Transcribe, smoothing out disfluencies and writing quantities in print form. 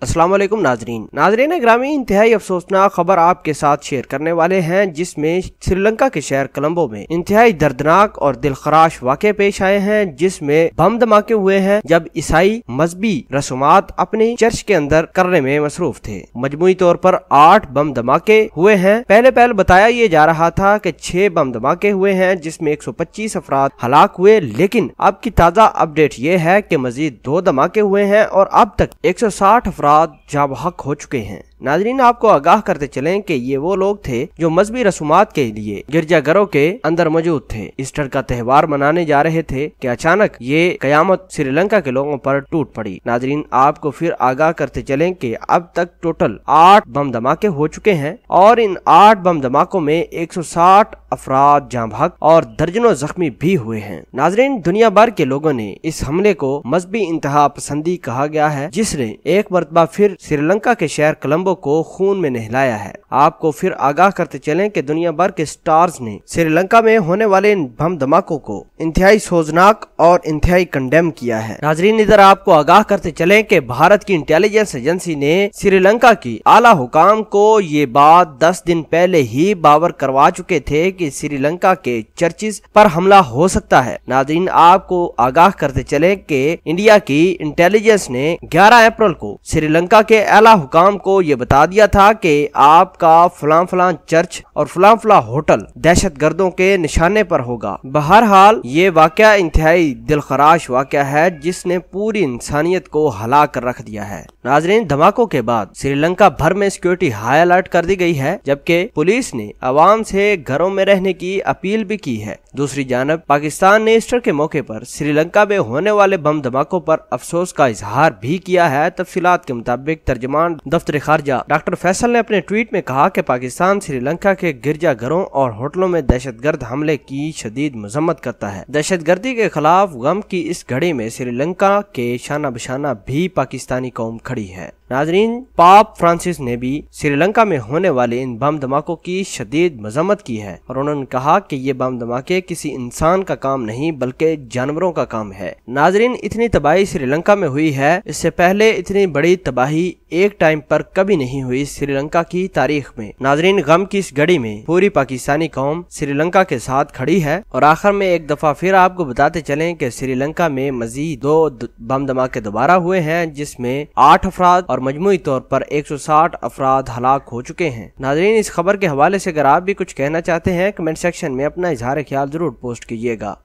अस्सलाम वालेकुम नाजरीन ग्रामी, इंतहाई अफसोसनाक खबर आपके साथ शेयर करने वाले हैं, जिसमें श्रीलंका के शहर कोलंबो में इंतहाई दर्दनाक और दिलखराश वाक़े पेश आए हैं, जिसमें बम धमाके हुए हैं जब ईसाई मजहबी रसूमात अपने चर्च के अंदर करने में मसरूफ थे। मजमूई तौर पर 8 बम धमाके हुए हैं। पहले बताया ये जा रहा था कि 6 बम धमाके हुए हैं, जिसमें 125 अफराद हलाक हुए, लेकिन अब की ताज़ा अपडेट ये है कि मजीद 2 धमाके हुए हैं और अब तक 160 अफराद जाँ बहक हो चुके हैं। नाजरीन, आपको आगाह करते चलें कि ये वो लोग थे जो मजहबी रसूमात के लिए गिरजाघरों के अंदर मौजूद थे। ईस्टर का त्यौहार मनाने जा रहे थे कि अचानक ये कयामत श्रीलंका के लोगों पर टूट पड़ी। नाजरीन, आपको फिर आगाह करते चलें कि अब तक टोटल 8 बम धमाके हो चुके हैं और इन 8 बम धमाकों में 160 अफराद जाँ बहक और दर्जनों जख्मी भी हुए हैं। नाजरीन, दुनिया भर के लोगों ने इस हमले को मजहबी इंतहा पसंदी कहा गया है, जिसने एक मरतबा फिर श्रीलंका के शहर कोलंबो को खून में नहलाया है। आपको फिर आगाह करते चलें कि दुनिया भर के स्टार्स ने श्रीलंका में होने वाले इन बम धमाकों को इंतहाई सोचनाक और इंतहाई कंडेम किया है। नाजरीन, इधर आपको आगाह करते चलें कि भारत की इंटेलिजेंस एजेंसी ने श्रीलंका की आला हुकाम को ये बात 10 दिन पहले ही बावर करवा चुके थे कि श्रीलंका के चर्चिज पर हमला हो सकता है। नाजरीन, आपको आगाह करते चले कि इंडिया की इंटेलिजेंस ने 11 अप्रैल को श्रीलंका के आला हुकाम को ये बता दिया था कि आपका फलां चर्च और फलां होटल दहशतगर्दों के निशाने पर होगा। बहरहाल ये वाकया इंतहाई दिलखराश वाकया है, जिसने पूरी इंसानियत को हला कर रख दिया है। नाजरीन, धमाकों के बाद श्रीलंका भर में सिक्योरिटी हाई अलर्ट कर दी गई है, जबकि पुलिस ने आवाम से घरों में रहने की अपील भी की है। दूसरी जानब पाकिस्तान ने ईस्टर के मौके पर श्रीलंका में होने वाले बम धमाकों पर अफसोस का इजहार भी किया है। तफसीलात के मुताबिक तर्जुमान दफ्तर खारजा डॉक्टर फैसल ने अपने ट्वीट में कहा कि पाकिस्तान श्रीलंका के गिरजाघरों और होटलों में दहशतगर्द हमले की शदीद मजम्मत करता है। दहशतगर्दी के खिलाफ गम की इस घड़ी में श्रीलंका के शाना बशाना भी पाकिस्तानी कौम खड़ी है। नाजरीन, पाप फ्रांसिस ने भी श्रीलंका में होने वाले इन बम धमाकों की शदीद मजम्मत की है और उन्होंने कहा कि ये बम धमाके किसी इंसान का काम नहीं बल्कि जानवरों का काम है। नाजरीन, इतनी तबाही श्रीलंका में हुई है, इससे पहले इतनी बड़ी तबाही एक टाइम पर कभी नहीं हुई श्रीलंका की तारीख में। नाजरीन, गम की इस घड़ी में पूरी पाकिस्तानी कौम श्रीलंका के साथ खड़ी है। और आखिर में एक दफा फिर आपको बताते चलें कि श्रीलंका में मजीद 2 बम धमाके दोबारा हुए हैं, जिसमें 8 अफराद और मजमूई तौर पर 160 अफराद हलाक हो चुके हैं। नाजरीन, इस खबर के हवाले से अगर आप भी कुछ कहना चाहते हैं, कमेंट सेक्शन में अपना इजहार ख्याल जरूर पोस्ट कीजिएगा।